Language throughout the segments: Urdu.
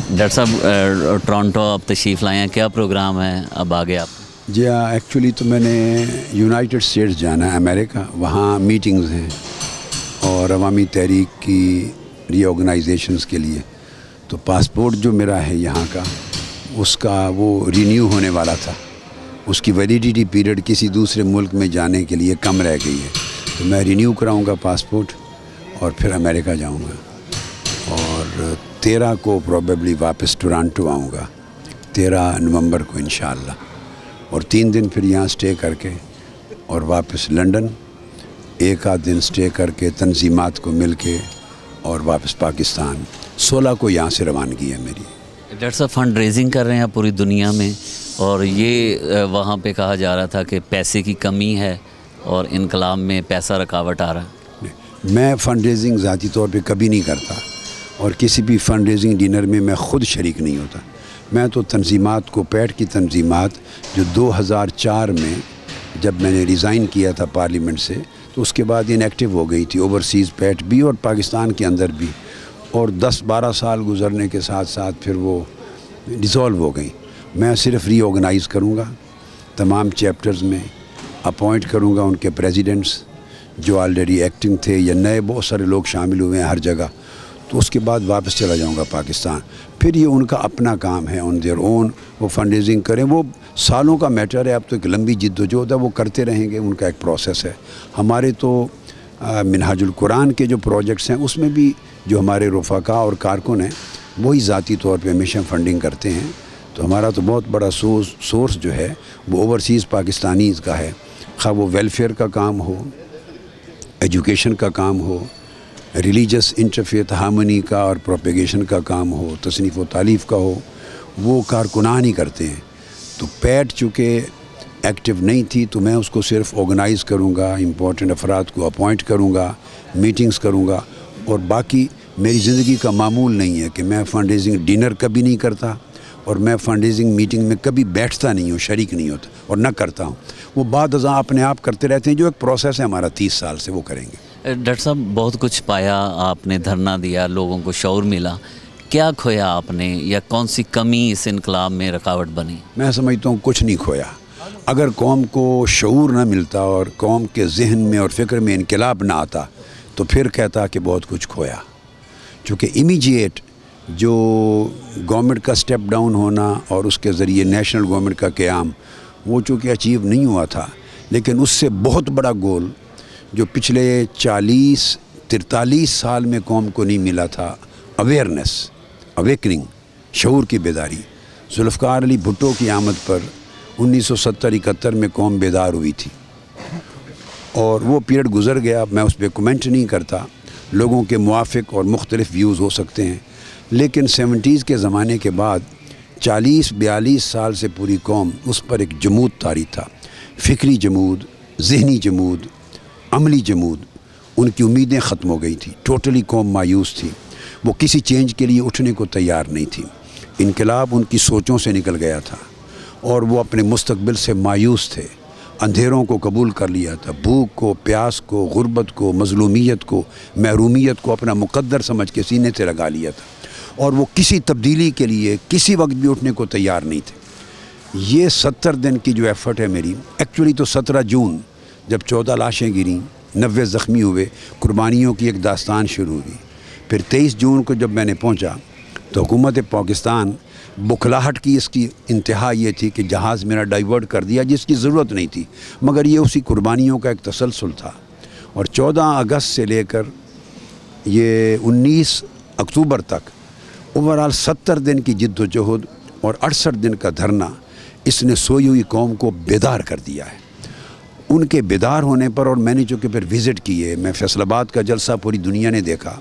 ڈاکٹر صاحب ٹورانٹو آپ تشریف لائے ہیں، کیا پروگرام ہے اب آگے آپ؟ جی ہاں، ایکچولی تو میں نے یونائٹڈ اسٹیٹس جانا ہے امریکہ، وہاں میٹنگز ہیں اور عوامی تحریک کی ری آرگنائزیشنز کے لیے، تو پاسپورٹ جو میرا ہے یہاں کا اس کا وہ رینیو ہونے والا تھا، اس کی ویلیڈیٹی پیریڈ کسی دوسرے ملک میں جانے کے لیے کم رہ گئی ہے، تو میں رینیو کراؤں گا پاسپورٹ اور پھر امریکہ جاؤں گا، اور 13 کو پروبیبلی واپس ٹورانٹو آؤں گا، 13 نومبر کو انشاءاللہ، اور 3 دن پھر یہاں سٹے کر کے اور واپس لنڈن، ایک آدھ دن سٹے کر کے تنظیمات کو مل کے اور واپس پاکستان۔ 16 کو یہاں سے روانگی ہے میری۔ ڈاکٹر صاحب فنڈ ریزنگ کر رہے ہیں پوری دنیا میں، اور یہ وہاں پہ کہا جا رہا تھا کہ پیسے کی کمی ہے اور انقلاب میں پیسہ رکاوٹ آ رہا ہے۔ میں فنڈ ریزنگ ذاتی طور پہ کبھی نہیں کرتا، اور کسی بھی فنڈ ریزنگ ڈنر میں خود شریک نہیں ہوتا۔ میں تو تنظیمات کو، پیٹ کی تنظیمات جو 2004 میں جب میں نے ریزائن کیا تھا پارلیمنٹ سے، تو اس کے بعد انیکٹیو ہو گئی تھی اوورسیز پیٹ بھی اور پاکستان کے اندر بھی، اور 10-12 سال گزرنے کے ساتھ ساتھ پھر وہ ڈیزالو ہو گئی۔ میں صرف ری آرگنائز کروں گا، تمام چیپٹرز میں اپوائنٹ کروں گا ان کے پریزیڈنٹس جو آلریڈی ایکٹنگ تھے یا نئے بہت سارے لوگ شامل ہوئے ہیں ہر جگہ، تو اس کے بعد واپس چلا جاؤں گا پاکستان۔ پھر یہ ان کا اپنا کام ہے، آن دیئر اون وہ فنڈ ریزنگ کریں، وہ سالوں کا میٹر ہے، اب تو ایک لمبی جد و جہد ہے، وہ کرتے رہیں گے، ان کا ایک پروسیس ہے۔ ہمارے تو منہاج القرآن کے جو پروجیکٹس ہیں اس میں بھی جو ہمارے رفقا اور کارکن ہیں وہی ذاتی طور پہ ہمیشہ فنڈنگ کرتے ہیں، تو ہمارا تو بہت بڑا سورس جو ہے وہ اوورسیز پاکستانیز کا ہے، خواہ وہ ویلفیئر کا کام ہو، ایجوکیشن کا کام ہو، ریلیجس انٹرفیتھ ہارمونی کا اور پروپیگیشن کا کام ہو، تصنیف و تالیف کا ہو، وہ کارکنان ہی کرتے ہیں۔ تو پیٹ چونکہ ایکٹیو نہیں تھی تو میں اس کو صرف آرگنائز کروں گا، امپورٹنٹ افراد کو اپوائنٹ کروں گا، میٹنگز کروں گا، اور باقی میری زندگی کا معمول نہیں ہے کہ میں فنڈ ریزنگ ڈنر کبھی نہیں کرتا، اور میں فنڈ ریزنگ میٹنگ میں کبھی بیٹھتا نہیں ہوں، شریک نہیں ہوتا اور نہ کرتا ہوں۔ وہ بعد ازاں اپنے آپ کرتے رہتے ہیں، جو ایک پروسیس ہے ہمارا 30 سال سے، وہ کریں گے۔ ڈاکٹر صاحب بہت کچھ پایا آپ نے، دھرنا دیا، لوگوں کو شعور ملا، کیا کھویا آپ نے، یا کون سی کمی اس انقلاب میں رکاوٹ بنی؟ میں سمجھتا ہوں کچھ نہیں کھویا۔ اگر قوم کو شعور نہ ملتا اور قوم کے ذہن میں اور فکر میں انقلاب نہ آتا تو پھر کہتا کہ بہت کچھ کھویا، چونکہ امیجیٹ جو گورنمنٹ کا سٹیپ ڈاؤن ہونا اور اس کے ذریعے نیشنل گورنمنٹ کا قیام، وہ چونکہ اچیو نہیں ہوا تھا، لیکن اس سے بہت بڑا گول جو پچھلے 43 سال میں قوم کو نہیں ملا تھا، اویئرنیس، اویکننگ، شعور کی بیداری۔ ذوالفقار علی بھٹو کی آمد پر 1970-71 میں قوم بیدار ہوئی تھی، اور وہ پیریڈ گزر گیا، میں اس پہ کومنٹ نہیں کرتا، لوگوں کے موافق اور مختلف ویوز ہو سکتے ہیں، لیکن 70s کے زمانے کے بعد 40-42 سال سے پوری قوم اس پر ایک جمود طاری تھا، فکری جمود، ذہنی جمود، عملی جمود۔ ان کی امیدیں ختم ہو گئی تھی، ٹوٹلی قوم مایوس تھی، وہ کسی چینج کے لیے اٹھنے کو تیار نہیں تھی۔ انقلاب ان کی سوچوں سے نکل گیا تھا اور وہ اپنے مستقبل سے مایوس تھے، اندھیروں کو قبول کر لیا تھا، بھوک کو، پیاس کو، غربت کو، مظلومیت کو، محرومیت کو اپنا مقدر سمجھ کے سینے سے لگا لیا تھا، اور وہ کسی تبدیلی کے لیے کسی وقت بھی اٹھنے کو تیار نہیں تھے۔ یہ 70 دن کی جو ایفرٹ ہے میری، ایکچولی تو 17 جون جب 14 لاشیں گریں، 90 زخمی ہوئے، قربانیوں کی ایک داستان شروع ہوئی۔ پھر 23 جون کو جب میں نے پہنچا تو حکومت پاکستان بکھلاہٹ کی اس کی انتہا یہ تھی کہ جہاز میرا ڈائیورٹ کر دیا، جس کی ضرورت نہیں تھی، مگر یہ اسی قربانیوں کا ایک تسلسل تھا۔ اور 14 اگست سے لے کر یہ 19 اکتوبر تک اوورال 70 دن کی جد و جہد اور 68 دن کا دھرنا، اس نے سوئی ہوئی قوم کو بیدار کر دیا ہے۔ ان کے بیدار ہونے پر، اور میں نے چونکہ پھر وزٹ کیے، میں فیصل آباد کا جلسہ پوری دنیا نے دیکھا،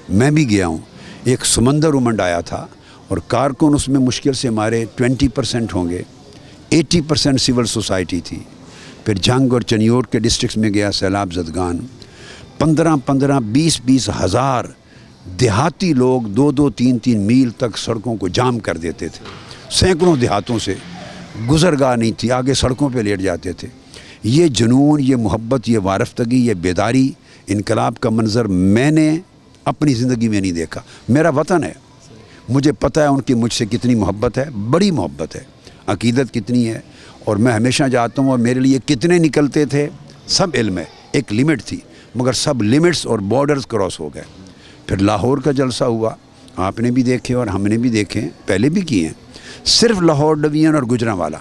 میں بھی گیا ہوں، ایک سمندر امنڈ آیا تھا، اور کارکن اس میں مشکل سے ہمارے 20% ہوں گے، 80% سول سوسائٹی تھی۔ پھر جھنگ اور چنیوٹ کے ڈسٹرکٹس میں گیا، سیلاب زدگان، 15 20 ہزار دیہاتی لوگ 2 3 میل تک سڑکوں کو جام کر دیتے تھے، سینکڑوں دیہاتوں سے گزرگاہ نہیں تھی، آگے سڑکوں پہ لیٹ جاتے تھے۔ یہ جنون، یہ محبت، یہ وارفتگی، یہ بیداری، انقلاب کا منظر میں نے اپنی زندگی میں نہیں دیکھا۔ میرا وطن ہے، مجھے پتہ ہے ان کی مجھ سے کتنی محبت ہے، بڑی محبت ہے، عقیدت کتنی ہے، اور میں ہمیشہ جاتا ہوں اور میرے لیے کتنے نکلتے تھے سب علم ہے، ایک لمٹ تھی مگر سب لمٹس اور بارڈرز کراس ہو گئے۔ پھر لاہور کا جلسہ ہوا، آپ نے بھی دیکھے اور ہم نے بھی دیکھے، پہلے بھی کیے ہیں، صرف لاہور ڈویژن اور گوجرانوالا،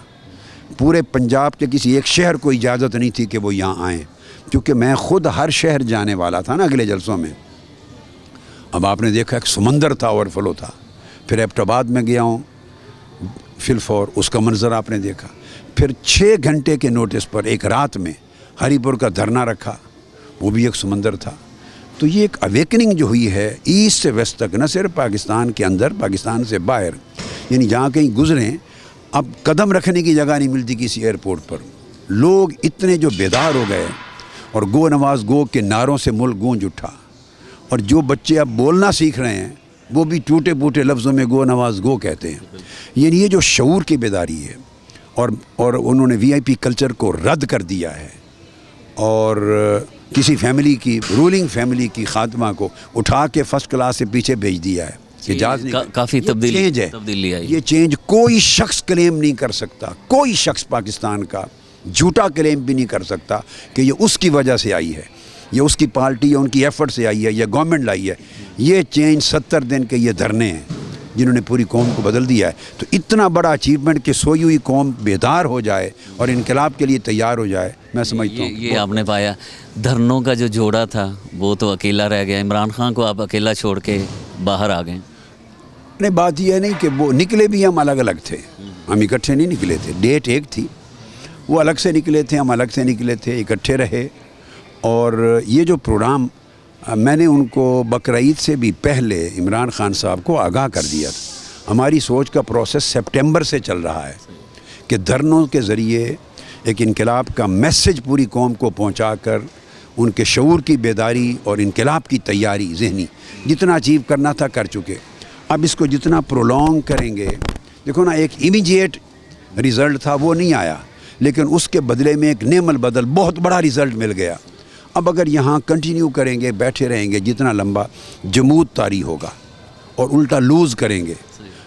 پورے پنجاب کے کسی ایک شہر کو اجازت نہیں تھی کہ وہ یہاں آئیں، کیونکہ میں خود ہر شہر جانے والا تھا نا اگلے جلسوں میں۔ اب آپ نے دیکھا ایک سمندر تھا، اوور فلو تھا۔ پھر ایبٹ آباد میں گیا ہوں فلفور، اس کا منظر آپ نے دیکھا۔ پھر 6 گھنٹے کے نوٹس پر ایک رات میں ہری پور کا دھرنا رکھا، وہ بھی ایک سمندر تھا۔ تو یہ ایک اویکننگ جو ہوئی ہے ایسٹ سے ویسٹ تک، نہ صرف پاکستان کے اندر، پاکستان سے باہر، یعنی جہاں کہیں گزریں اب قدم رکھنے کی جگہ نہیں ملتی کسی ایئرپورٹ پر۔ لوگ اتنے جو بیدار ہو گئے اور گو نواز گو کے نعروں سے ملک گونج اٹھا، اور جو بچے اب بولنا سیکھ رہے ہیں وہ بھی ٹوٹے پوٹے لفظوں میں گو نواز گو کہتے ہیں۔ یعنی یہ جو شعور کی بیداری ہے، اور انہوں نے وی آئی پی کلچر کو رد کر دیا ہے، اور کسی فیملی کی، رولنگ فیملی کی خاتمہ کو اٹھا کے فرسٹ کلاس سے پیچھے بھیج دیا ہے کہ جاز نہیں، کافی تبدیلی آئی۔ یہ چینج کوئی شخص کلیم نہیں کر سکتا، کوئی شخص پاکستان کا جھوٹا کلیم بھی نہیں کر سکتا کہ یہ اس کی وجہ سے آئی ہے، یہ اس کی پارٹی یا ان کی ایفرٹ سے آئی ہے یا گورنمنٹ لائی ہے۔ یہ چینج 70 دن کے یہ دھرنے ہیں جنہوں نے پوری قوم کو بدل دیا ہے۔ تو اتنا بڑا اچیومنٹ کہ سوئی ہوئی قوم بیدار ہو جائے اور انقلاب کے لیے تیار ہو جائے، میں سمجھتا ہوں یہ آپ نے پایا دھرنوں کا جو جوڑا تھا وہ تو اکیلا رہ گیا، عمران خان کو آپ اکیلا چھوڑ کے باہر آ گئے۔ نہیں، بات یہ نہیں کہ وہ نکلے بھی ہم الگ الگ تھے، ہم اکٹھے نہیں نکلے تھے، ڈیٹ ایک تھی، وہ الگ سے نکلے تھے، ہم الگ سے نکلے تھے، اکٹھے رہے۔ اور یہ جو پروگرام میں نے ان کو بقرعید سے بھی پہلے عمران خان صاحب کو آگاہ کر دیا تھا۔ ہماری سوچ کا پروسیس سپٹمبر سے چل رہا ہے کہ دھرنوں کے ذریعے ایک انقلاب کا میسج پوری قوم کو پہنچا کر ان کے شعور کی بیداری اور انقلاب کی تیاری ذہنی جتنا اچیو کرنا تھا کر چکے۔ اب اس کو جتنا پرولونگ کریں گے، دیکھو نا، ایک امیجیٹ رزلٹ تھا وہ نہیں آیا، لیکن اس کے بدلے میں ایک نعم البدل بہت بڑا رزلٹ مل گیا۔ اب اگر یہاں کنٹینیو کریں گے، بیٹھے رہیں گے جتنا لمبا، جمود طاری ہوگا اور الٹا لوز کریں گے۔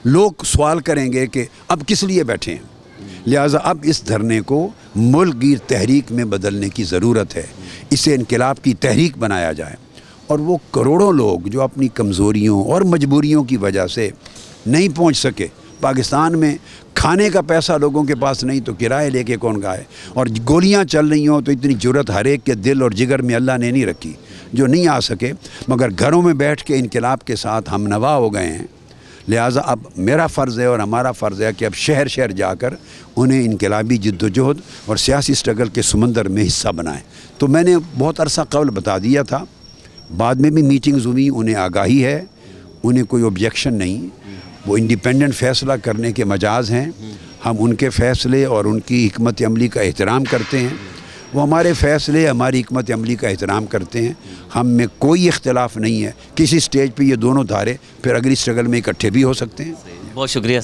لوگ سوال کریں گے کہ اب کس لیے بیٹھے ہیں، لہٰذا اب اس دھرنے کو ملک گیر تحریک میں بدلنے کی ضرورت ہے، اسے انقلاب کی تحریک بنایا جائے۔ اور وہ کروڑوں لوگ جو اپنی کمزوریوں اور مجبوریوں کی وجہ سے نہیں پہنچ سکے، پاکستان میں کھانے کا پیسہ لوگوں کے پاس نہیں تو کرائے لے کے کون گائے، اور گولیاں چل رہی ہوں تو اتنی جرت ہر ایک کے دل اور جگر میں اللہ نے نہیں رکھی، جو نہیں آ سکے مگر گھروں میں بیٹھ کے انقلاب کے ساتھ ہم نوا ہو گئے ہیں۔ لہٰذا اب میرا فرض ہے اور ہمارا فرض ہے کہ اب شہر شہر جا کر انہیں انقلابی جد و جہد اور سیاسی اسٹرگل کے سمندر میں حصہ بنائیں۔ تو میں نے بہت عرصہ قبل بتا دیا تھا، بعد میں بھی میٹنگز ہوئی، انہیں آگاہی ہے، انہیں کوئی objection نہیں، وہ انڈیپینڈنٹ فیصلہ کرنے کے مجاز ہیں۔ ہم ان کے فیصلے اور ان کی حکمت عملی کا احترام کرتے ہیں، وہ ہمارے فیصلے، ہماری حکمت عملی کا احترام کرتے ہیں۔ ہم میں کوئی اختلاف نہیں ہے، کسی سٹیج پہ یہ دونوں دھارے پھر اگلی اسٹرگل میں اکٹھے بھی ہو سکتے ہیں۔ بہت شکریہ۔